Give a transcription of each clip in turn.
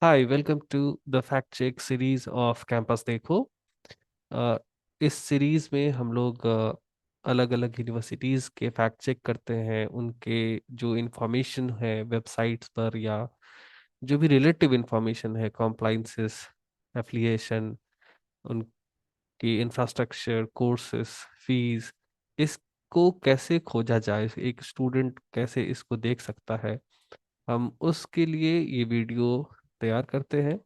Hi, welcome to the fact check series of campus देखो। Uh, इस series में हम लोग अलग अलग यूनिवर्सिटीज़ के फैक्ट चेक करते हैं, उनके जो इंफॉर्मेशन है वेबसाइट्स पर या जो भी रिलेटिव इंफॉर्मेशन है, कॉम्प्लाइंसेस, एफिलिएशन, उनकी इंफ्रास्ट्रक्चर, कोर्सेस, फीस, इसको कैसे खोजा जाए, एक स्टूडेंट कैसे इसको देख सकता है। हम उसके लिए ये वीडियो तैयार करते हैं।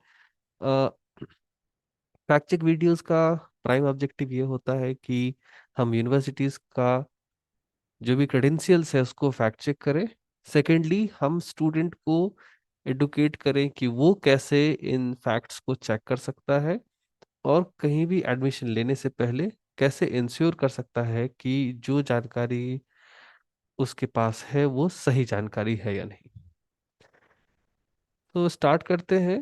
फैक्ट चेक वीडियोस का प्राइम ऑब्जेक्टिव ये होता है कि हम यूनिवर्सिटीज का जो भी क्रेडेंशियल्स है उसको फैक्ट चेक करें। सेकेंडली, हम स्टूडेंट को एडुकेट करें कि वो कैसे इन फैक्ट्स को चेक कर सकता है और कहीं भी एडमिशन लेने से पहले कैसे इंश्योर कर सकता है कि जो जानकारी उसके पास है वो सही जानकारी है या नहीं। तो स्टार्ट करते हैं।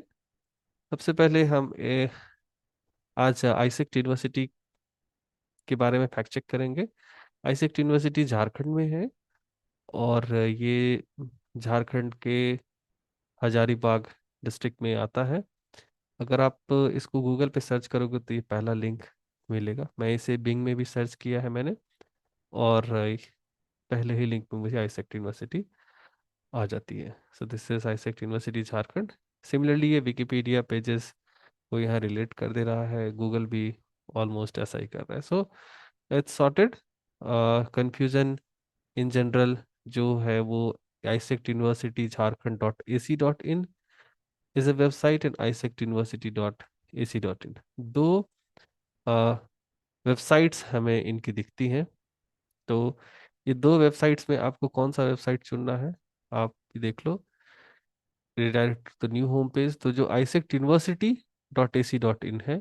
सबसे पहले हम आज आईसेक्ट यूनिवर्सिटी के बारे में फैक्ट चेक करेंगे। आईसेक्ट यूनिवर्सिटी झारखंड में है और ये झारखंड के हजारीबाग डिस्ट्रिक्ट में आता है। अगर आप इसको गूगल पे सर्च करोगे तो ये पहला लिंक मिलेगा। मैं इसे बिंग में भी सर्च किया है मैंने, और पहले ही लिंक में मुझे आईसेक्ट यूनिवर्सिटी आ जाती है। So this is AISECT university Jharkhand. Similarly ये विकिपीडिया पेजेस को यहाँ रिलेट कर दे रहा है, गूगल भी ऑलमोस्ट ऐसा ही कर रहा है। So it's sorted. Confusion in general जो है वो AISECT university Jharkhand .ac.in is a website and AISECT university .ac.in, दो वेबसाइट्स हमें इनकी दिखती हैं। तो ये दो वेबसाइट्स में आपको कौन सा वेबसाइट चुनना है आप ये देख लो। Redirect to the new home page. तो जो आईसेक्ट यूनिवर्सिटी .ac.in है,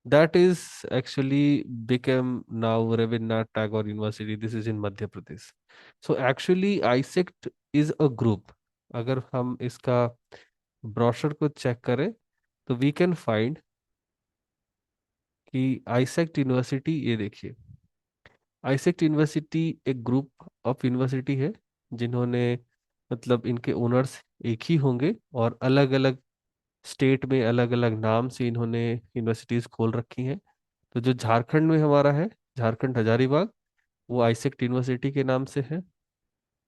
that is actually became now Rabindranath Tagore University. This is in Madhya Pradesh. So actually ISECT is a group. अगर हम इसका ब्रोशर को चेक करें तो वी कैन फाइंड कि आईसेक्ट यूनिवर्सिटी, ये देखिए, आईसेक्ट यूनिवर्सिटी एक ग्रुप ऑफ यूनिवर्सिटी है जिन्होंने, मतलब इनके ओनर्स एक ही होंगे और अलग अलग स्टेट में अलग अलग नाम से इन्होंने यूनिवर्सिटीज खोल रखी हैं। तो जो झारखंड में हमारा है, झारखंड हजारीबाग, वो आईसेक्ट यूनिवर्सिटी के नाम से है।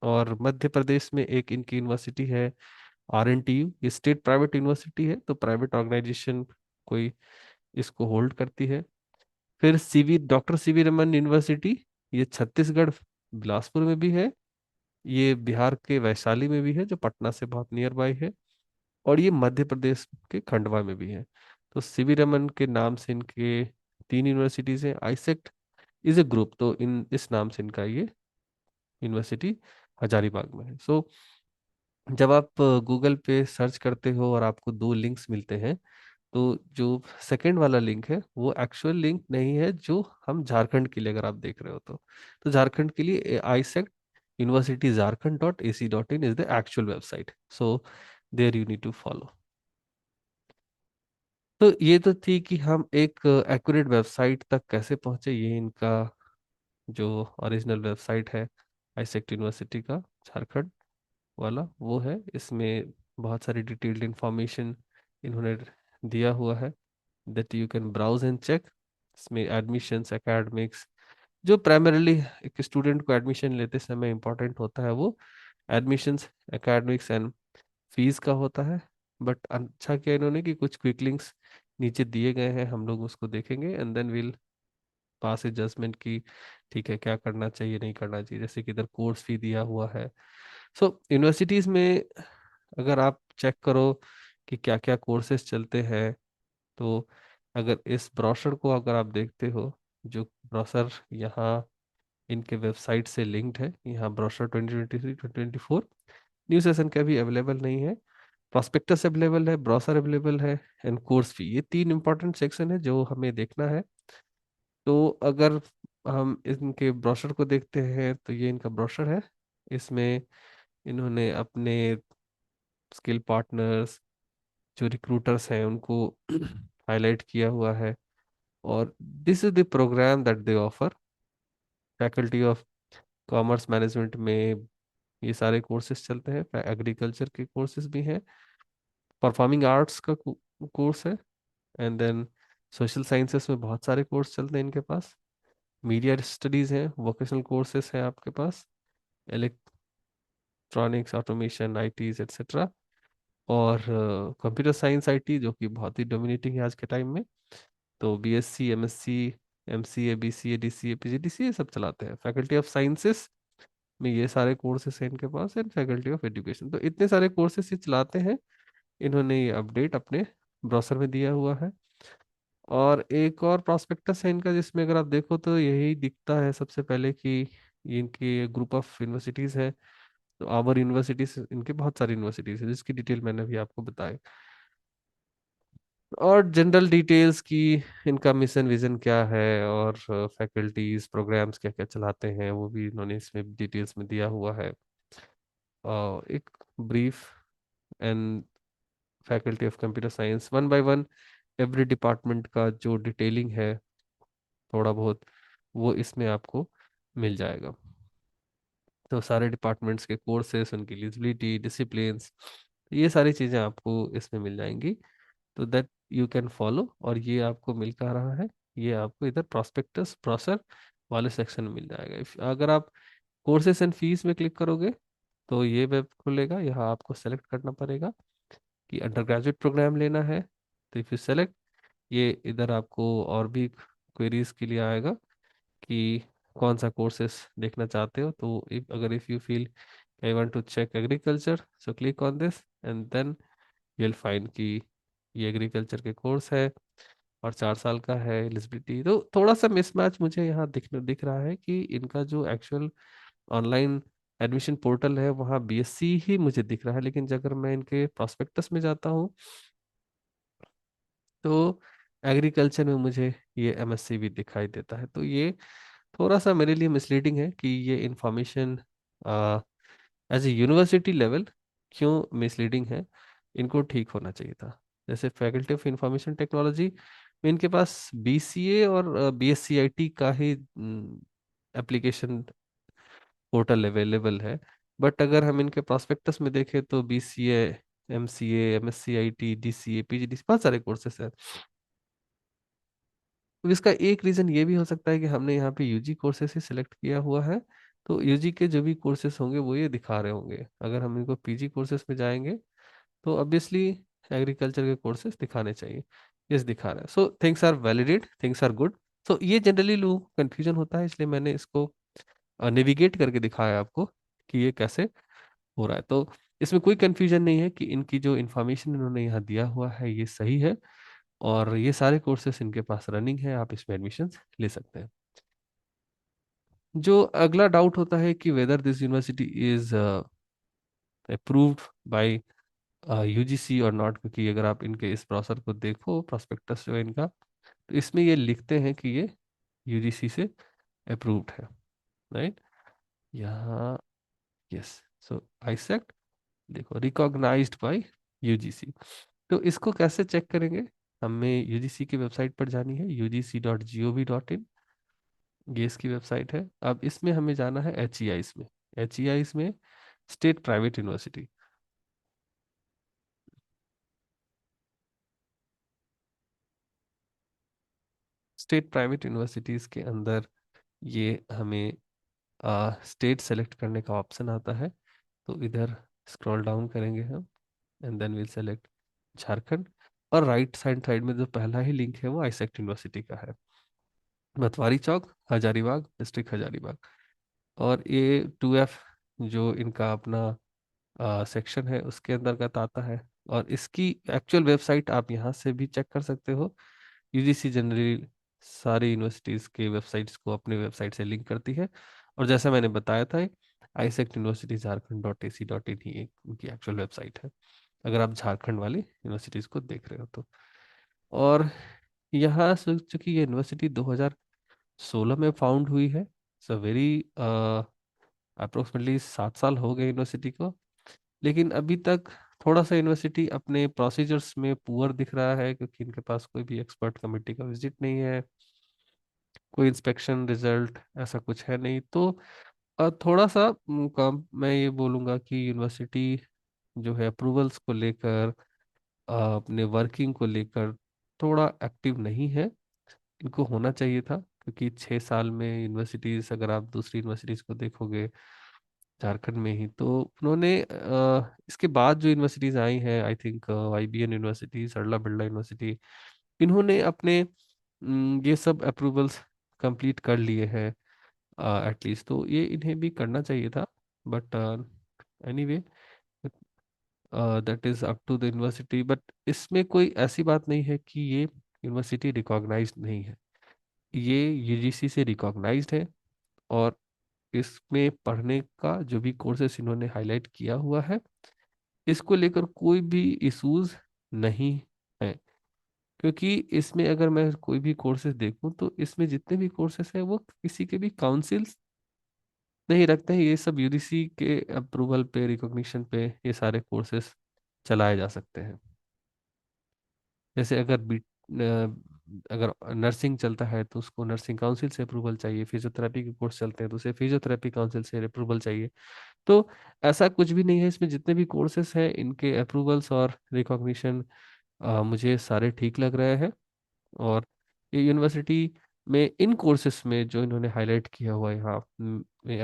और मध्य प्रदेश में एक इनकी यूनिवर्सिटी है RNTU, ये स्टेट प्राइवेट यूनिवर्सिटी है, तो प्राइवेट ऑर्गेनाइजेशन कोई इसको होल्ड करती है। फिर डॉक्टर सीवी रमन यूनिवर्सिटी, ये छत्तीसगढ़ बिलासपुर में भी है, ये बिहार के वैशाली में भी है जो पटना से बहुत नियर बाई है, और ये मध्य प्रदेश के खंडवा में भी है। तो सीवी रमन के नाम से इनके तीन यूनिवर्सिटीज हैं। आईसेक्ट इज ए ग्रुप, तो इन इस नाम से इनका ये यूनिवर्सिटी हजारीबाग में है। सो जब आप गूगल पे सर्च करते हो और आपको दो लिंक्स मिलते हैं, तो जो सेकंड वाला लिंक है वो एक्चुअल लिंक नहीं है जो हम झारखंड के लिए अगर आप देख रहे हो तो झारखंड के लिए AISECT university Jharkhand .ac.in is the actual website. So there you need to follow. तो ये तो थी कि हम एक एक्यूरेट वेबसाइट तक कैसे पहुंचे। ये इनका जो ओरिजिनल वेबसाइट है आईसेक्ट यूनिवर्सिटी का झारखंड वाला, वो है। इसमें बहुत सारी डिटेल्ड इंफॉर्मेशन इन्होंने दिया हुआ है that you can browse and check. इसमें एडमिशंस, एकेडमिक्स, जो प्राइमरीली एक स्टूडेंट को एडमिशन लेते समय इंपॉर्टेंट होता है वो एडमिशंस, एकेडमिक्स एंड फीस का होता है। बट अच्छा किया इन्होंने कि कुछ क्विक लिंक्स नीचे दिए गए हैं, हम लोग उसको देखेंगे and then will pass a judgement की ठीक है क्या करना चाहिए नहीं करना चाहिए। जैसे कि इधर कोर्स फी दिया हुआ है। सो यूनिवर्सिटीज में अगर आप चेक करो कि क्या क्या कोर्सेज चलते हैं, तो अगर इस ब्रोशर को अगर आप देखते हो, जो ब्रोशर यहाँ इनके वेबसाइट से लिंक्ड है, यहाँ ब्रोशर 2023-2024 न्यू सेशन का भी अवेलेबल नहीं है, प्रॉस्पेक्टस अवेलेबल है, ब्रोशर अवेलेबल है एंड कोर्स फी, ये तीन इंपॉर्टेंट सेक्शन है जो हमें देखना है। तो अगर हम इनके ब्रोशर को देखते हैं तो ये इनका ब्रोशर है। इसमें इन्होंने अपने स्किल पार्टनर्स, जो रिक्रूटर्स हैं, उनको हाईलाइट किया हुआ है। और this is the programme that they offer. Faculty of commerce management में ये सारे कोर्सेज चलते हैं, एग्रीकल्चर के कोर्सेज भी हैं, परफॉर्मिंग आर्ट्स का कोर्स है। एंड देन सोशल साइंसेस में बहुत सारे कोर्स चलते हैं इनके पास। मीडिया स्टडीज हैं, वोकेशनल कोर्सेस हैं आपके पास, इलेक्ट्रॉनिक्स, ऑटोमेशन, आईटीज एक्सेट्रा। और कंप्यूटर साइंस आईटी जो कि बहुत ही डोमिनेटिंग है आज के टाइम में। तो BSc, MSc, MCA, BCA, DCA, PGDCA सब चलाते हैं। फैकल्टी ऑफ साइंसेस में ये सारे कोर्सेस हैं इनके पास। एंड फैकल्टी ऑफ एजुकेशन, तो इतने सारे कोर्सेस ये चलाते हैं। इन्होंने ये अपडेट अपने ब्राउज़र में दिया हुआ है। और एक और प्रॉस्पेक्टस है इनका, जिसमें अगर आप देखो तो यही दिखता है सबसे पहले कि ये इनके ग्रुप ऑफ यूनिवर्सिटीज़ है। तो आवर यूनिवर्सिटीज, इनके बहुत सारी यूनिवर्सिटीज़ है जिसकी डिटेल मैंने अभी आपको बताई। और जनरल डिटेल्स की, इनका मिशन विजन क्या है, और फैकल्टीज प्रोग्राम्स क्या क्या चलाते हैं, वो भी इन्होंने इसमें डिटेल्स में दिया हुआ है। एक brief and faculty of computer science one by one, every department का जो डिटेलिंग है थोड़ा बहुत, वो इसमें आपको मिल जाएगा। तो सारे डिपार्टमेंट्स के कोर्सेस, उनकी एलिजिबिलिटी, डिसिप्लिन्स, ये सारी चीज़ें आपको इसमें मिल जाएंगी। तो दैट यू कैन फॉलो। और ये आपको मिल कहाँ रहा है, ये आपको इधर प्रॉस्पेक्टस ब्रोशर वाले सेक्शन में मिल जाएगा। अगर आप कोर्सेस एंड फीस में क्लिक करोगे तो ये वेब खुलेगा। यहाँ आपको सेलेक्ट करना पड़ेगा कि अंडर ग्रेजुएट प्रोग्राम लेना है। तो इफ यू सेलेक्ट, ये इधर आपको और भी क्वेरीज के लिए आएगा कि कौन सा कोर्सेस देखना चाहते हो। तो if you feel I want to check agriculture, so click on this and then you will find कि ये एग्रीकल्चर के कोर्स है और 4 साल का है एलिजिबिलिटी। तो थोड़ा सा मिसमैच मुझे यहाँ दिख रहा है कि इनका जो एक्चुअल ऑनलाइन एडमिशन पोर्टल है वहाँ बीएससी ही मुझे दिख रहा है, लेकिन अगर मैं इनके प्रोस्पेक्टस में जाता हूँ तो एग्रीकल्चर में मुझे ये एमएससी भी दिखाई देता है। तो ये थोड़ा सा मेरे लिए मिसलीडिंग है कि ये information as a university level क्यों मिसलीडिंग है। इनको ठीक होना चाहिए था। जैसे फैकल्टी ऑफ इंफॉर्मेशन टेक्नोलॉजी में इनके पास बीसीए और बीएससी आईटी का ही एप्लीकेशन पोर्टल अवेलेबल है। बट अगर हम इनके प्रोस्पेक्टस में देखें तो BCA, MCA, MSc IT, DCA, PGDC, बहुत सारे कोर्सेस हैं। तो इसका एक रीज़न ये भी हो सकता है कि हमने यहाँ पे यूजी कोर्सेस ही सिलेक्ट किया हुआ है। तो यूजी के जो भी कोर्सेस होंगे वो ये दिखा रहे होंगे। अगर हम इनको पीजी कोर्सेस में जाएंगे तो ऑब्वियसली एग्रीकल्चर के कोर्सेस दिखाने चाहिए। यस, दिखा रहा है। So things are validate, things are good. तो ये जनरली लोग कंफ्यूजन होता है, इसलिए मैंने इसको नेविगेट करके दिखाया आपको कि ये कैसे हो रहा है। तो इसमें कोई कंफ्यूजन नहीं है कि इनकी जो इन्फॉर्मेशन इन्होंने यहाँ दिया हुआ है ये सही है। और ये सारे कोर्सेस इनके पास रनिंग है, आप इसमें एडमिशन ले सकते हैं। जो अगला डाउट होता है कि whether this university is approved by UGC और नॉट, क्योंकि अगर आप इनके इस ब्राउज़र को देखो, प्रोस्पेक्टस जो है इनका, तो इसमें ये लिखते हैं कि ये यूजीसी से अप्रूव्ड है, राइट। यहाँ यस, सो आईसेक्ट देखो रिकॉग्नाइज्ड बाय यूजीसी। तो इसको कैसे चेक करेंगे, हमें यूजीसी की वेबसाइट पर जानी है, ugc.gov.in, ये इसकी वेबसाइट है। अब इसमें हमें जाना है HEIs में। HEIs में state private university, state private universities के अंदर ये हमें स्टेट सेलेक्ट करने का ऑप्शन आता है। तो इधर स्क्रॉल डाउन करेंगे हम and then will select Jharkhand. और राइट साइड साइड में जो पहला ही लिंक है वो आईसेक्ट यूनिवर्सिटी का है, मतवारी चौक, हजारीबाग, डिस्ट्रिक्ट हजारीबाग। और ये 2F जो इनका अपना सेक्शन है उसके अंतर्गत आता है। और इसकी एक्चुअल वेबसाइट आप यहाँ से भी चेक कर सकते हो। यूजीसी जनरली सारी यूनिवर्सिटीज़ के वेबसाइट्स को अपने वेबसाइट से लिंक करती है। और जैसा मैंने बताया था, आईसेक्ट यूनिवर्सिटी झारखंड .ac.in ही एक उनकी एक्चुअल वेबसाइट है, अगर आप झारखंड वाली यूनिवर्सिटीज़ को देख रहे हो तो। और यहाँ चूंकि ये यूनिवर्सिटी 2016 में फाउंड हुई है, सो वेरी अप्रोक्सीमेटली 7 साल हो गए यूनिवर्सिटी को। लेकिन अभी तक थोड़ा सा यूनिवर्सिटी अपने प्रोसीजर्स में पुअर दिख रहा है, क्योंकि इनके पास कोई भी एक्सपर्ट कमेटी का विजिट नहीं है, कोई इंस्पेक्शन रिजल्ट ऐसा कुछ है नहीं। तो थोड़ा सा काम मैं ये बोलूँगा कि यूनिवर्सिटी जो है अप्रूवल्स को लेकर अपने वर्किंग को लेकर थोड़ा एक्टिव नहीं है। इनको होना चाहिए था, क्योंकि 6 साल में यूनिवर्सिटीज, अगर आप दूसरी यूनिवर्सिटीज को देखोगे झारखंड में ही, तो उन्होंने इसके बाद जो यूनिवर्सिटीज आई हैं, I think IBN university, Sarla Birla university, इन्होंने अपने ये सब अप्रूवल्स कंप्लीट कर लिए हैं एटलीस्ट। तो ये इन्हें भी करना चाहिए था, but anyway, that is up to the university. But इसमें कोई ऐसी बात नहीं है कि ये यूनिवर्सिटी रिकॉग्नाइज्ड नहीं है। ये यूजीसी से रिकॉग्नाइज्ड है, और इसमें पढ़ने का जो भी कोर्सेस इन्होंने हाईलाइट किया हुआ है, इसको लेकर कोई भी इश्यूज नहीं है। क्योंकि इसमें अगर मैं कोई भी कोर्सेज देखूं, तो इसमें जितने भी कोर्सेज हैं वो किसी के भी काउंसिल्स नहीं रखते हैं। ये सब यूजीसी के अप्रूवल पे, रिकॉग्निशन पे ये सारे कोर्सेज चलाए जा सकते हैं। जैसे अगर नर्सिंग चलता है तो उसको नर्सिंग काउंसिल से अप्रूवल चाहिए, फिजियोथेरेपी के कोर्स चलते हैं तो उसे फिजियोथेरेपी काउंसिल से अप्रूवल चाहिए। तो ऐसा कुछ भी नहीं है इसमें। जितने भी कोर्सेस हैं इनके अप्रूवल्स और रिकॉग्निशन मुझे सारे ठीक लग रहे हैं। और ये यूनिवर्सिटी में इन कोर्सेस में जो इन्होंने हाईलाइट किया हुआ है यहाँ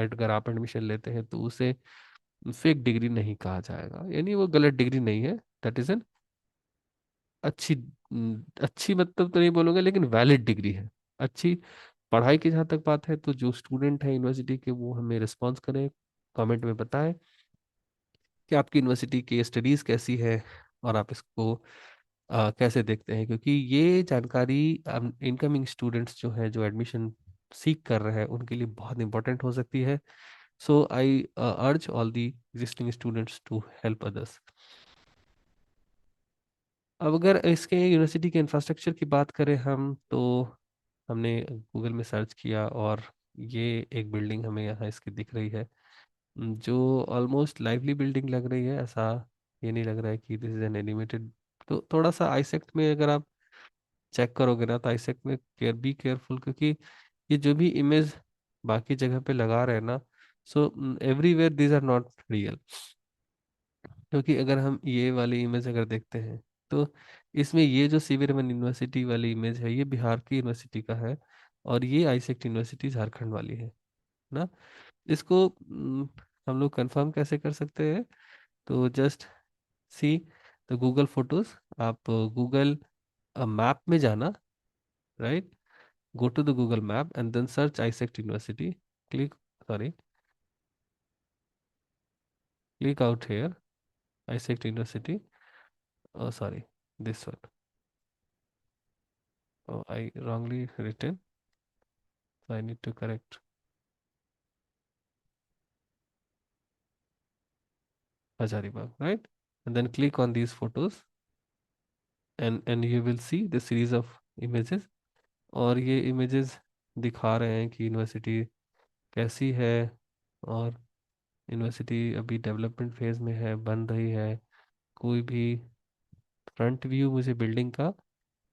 अगर आप एडमिशन लेते हैं, तो उसे फेक डिग्री नहीं कहा जाएगा, यानी वो गलत डिग्री नहीं है। दैट इज एन अच्छी अच्छी मतलब तो नहीं बोलूंगा, लेकिन वैलिड डिग्री है। अच्छी पढ़ाई की जहाँ तक बात है, तो जो स्टूडेंट है यूनिवर्सिटी के, वो हमें रिस्पॉन्स करें, कमेंट में बताएं कि आपकी यूनिवर्सिटी की स्टडीज कैसी है, और आप इसको कैसे देखते हैं। क्योंकि ये जानकारी इनकमिंग स्टूडेंट्स जो हैं, जो एडमिशन सीख कर रहे हैं, उनके लिए बहुत इंपॉर्टेंट हो सकती है। So I urge all the existing students to help others. अब अगर इसके यूनिवर्सिटी के इंफ्रास्ट्रक्चर की बात करें हम, तो हमने गूगल में सर्च किया, और ये एक बिल्डिंग हमें यहाँ इसकी दिख रही है, जो ऑलमोस्ट लाइवली बिल्डिंग लग रही है। ऐसा ये नहीं लग रहा है कि दिस इज एन एनिमेटेड। तो थोड़ा सा आईसेक्ट में अगर आप चेक करोगे ना, तो आईसेक्ट में बी केयरफुल, क्योंकि ये जो भी इमेज बाकी जगह पे लगा रहे हैं ना, so everywhere these are not real. क्योंकि अगर हम ये वाली इमेज अगर देखते हैं, तो इसमें ये जो सीवी रमन यूनिवर्सिटी वाली इमेज है, ये बिहार की यूनिवर्सिटी का है, और ये आईसेक्ट यूनिवर्सिटी झारखंड वाली है ना। इसको हम लोग कंफर्म कैसे कर सकते हैं? तो just see the Google photos. आप गूगल मैप में जाना, right, go to the Google map and then search AISECT university, click, sorry, click out here, AISECT university, sorry, this one. Oh, I wrongly written, so I need to correct. Hazaribagh, right? And then click on these photos, and you will see the series of images. और ये images दिखा रहे हैं कि university कैसी है, और university अभी डेवलपमेंट फेज में है, बन रही है। कोई भी फ्रंट व्यू मुझे बिल्डिंग का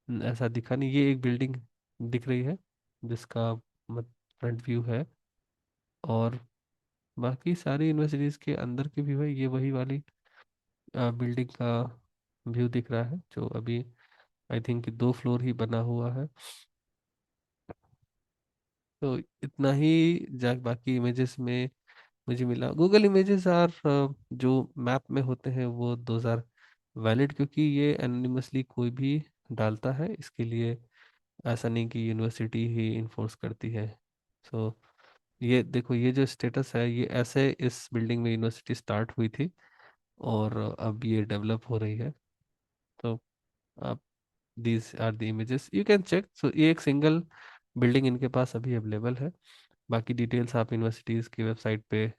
ऐसा दिखा नहीं। ये एक बिल्डिंग दिख रही है जिसका फ्रंट व्यू है, और बाकी सारी यूनिवर्सिटीज के अंदर के व्यू है, ये वही वाली बिल्डिंग का व्यू दिख रहा है, जो अभी आई थिंक 2 फ्लोर ही बना हुआ है। तो इतना ही बाकी इमेजेस में मुझे मिला। गूगल इमेजेस आर जो मैप में होते हैं, वो 2000 वैलिड, क्योंकि ये एनोनिमसली कोई भी डालता है। इसके लिए ऐसा नहीं कि यूनिवर्सिटी ही इन्फोर्स करती है। सो ये देखो, ये जो स्टेटस है, ये ऐसे इस बिल्डिंग में यूनिवर्सिटी स्टार्ट हुई थी, और अब ये डेवलप हो रही है। तो आप, these are the images you can check. So ये एक सिंगल बिल्डिंग इनके पास अभी अवेलेबल है। बाकी डिटेल्स आप यूनिवर्सिटीज़ की वेबसाइट पे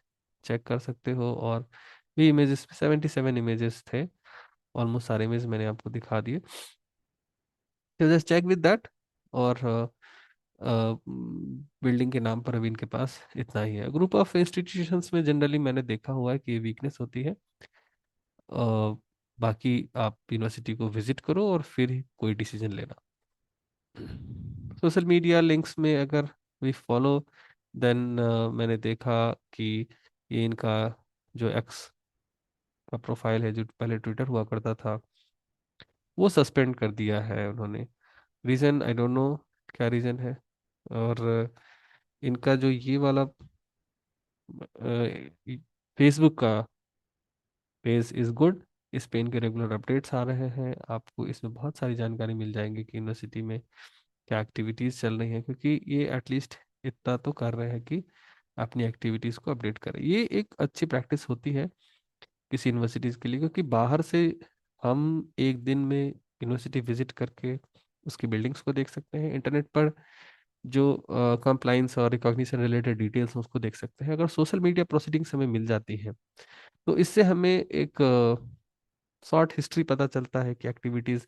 चेक कर सकते हो। और भी इमेजेस, 77 इमेजेस थे, ऑलमोस्ट सारे इमेज मैंने आपको दिखा दिए। तो जस्ट चेक विद दैट। और बिल्डिंग के नाम पर अभी इनके पास इतना ही है। ग्रुप ऑफ इंस्टीट्यूशंस में जनरली मैंने देखा हुआ है कि वीकनेस होती है। बाकी आप यूनिवर्सिटी को विजिट करो और फिर ही कोई डिसीजन लेना। सोशल मीडिया लिंक्स में अगर वी फॉलो, देन मैंने देखा कि ये इनका जो एक्स का प्रोफाइल है, जो पहले ट्विटर हुआ करता था, वो सस्पेंड कर दिया है उन्होंने। रीज़न आई डोंट नो क्या रीज़न है। और इनका जो ये वाला फेसबुक का पेज इज़ गुड। इस पे इनके रेगुलर अपडेट्स आ रहे हैं, आपको इसमें बहुत सारी जानकारी मिल जाएंगी कि यूनिवर्सिटी में क्या एक्टिविटीज़ चल रही हैं, क्योंकि ये एटलीस्ट इतना तो कर रहे हैं कि अपनी एक्टिविटीज़ को अपडेट करें। ये एक अच्छी प्रैक्टिस होती है किसी यूनिवर्सिटीज़ के लिए, क्योंकि बाहर से हम एक दिन में यूनिवर्सिटी विजिट करके उसकी बिल्डिंग्स को देख सकते हैं, इंटरनेट पर जो कंप्लाइंस और रिकॉग्निशन रिलेटेड डिटेल्स हैं उसको देख सकते हैं। अगर सोशल मीडिया प्रोसीडिंग्स हमें मिल जाती है तो इससे हमें एक शॉर्ट हिस्ट्री पता चलता है कि एक्टिविटीज़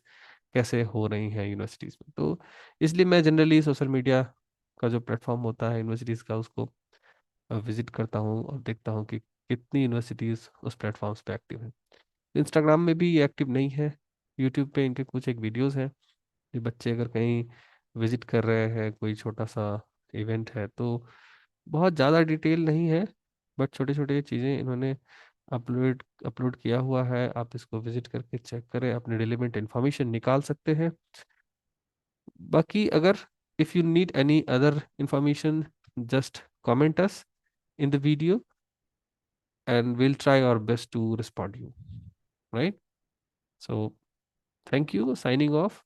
कैसे हो रही हैं यूनिवर्सिटीज़ में। तो इसलिए मैं जनरली सोशल मीडिया का जो प्लेटफॉर्म होता है यूनिवर्सिटीज़ का, उसको विजिट करता हूँ और देखता हूँ कि कितनी यूनिवर्सिटीज़ उस प्लेटफॉर्म्स पे एक्टिव हैं। इंस्टाग्राम में भी ये एक्टिव नहीं है। यूट्यूब पे इनके कुछ एक वीडियोस हैं कि बच्चे अगर कहीं विजिट कर रहे हैं, कोई छोटा सा इवेंट है, तो बहुत ज़्यादा डिटेल नहीं है, बट छोटे छोटे चीज़ें इन्होंने अपलोड अपलोड किया हुआ है। आप इसको विजिट करके चेक करें, अपने रिलेवेंट इंफॉर्मेशन निकाल सकते हैं। बाकी अगर if you need any other information, just comment us in the video and we'll try our best to respond you, right? So thank you, signing off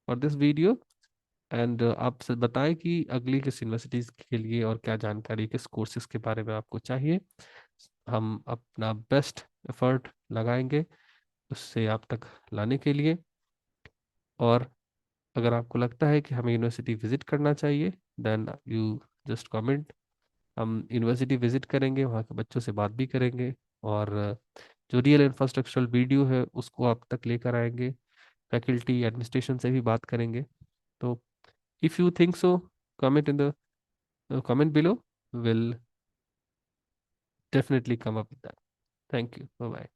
for this video। And आप बताएं कि अगली किस यूनिवर्सिटीज़ के लिए और क्या जानकारी, किस कोर्सेज के बारे में आपको चाहिए। हम अपना बेस्ट एफर्ट लगाएंगे उससे आप तक लाने के लिए। और अगर आपको लगता है कि हमें यूनिवर्सिटी विजिट करना चाहिए, देन यू जस्ट कमेंट। हम यूनिवर्सिटी विजिट करेंगे, वहाँ के बच्चों से बात भी करेंगे, और जो रियल इंफ्रास्ट्रक्चरल वीडियो है उसको आप तक लेकर आएंगे, फैकल्टी एडमिनिस्ट्रेशन से भी बात करेंगे। तो if you think so, comment in the comment below, will definitely come up with that. Thank you, bye bye.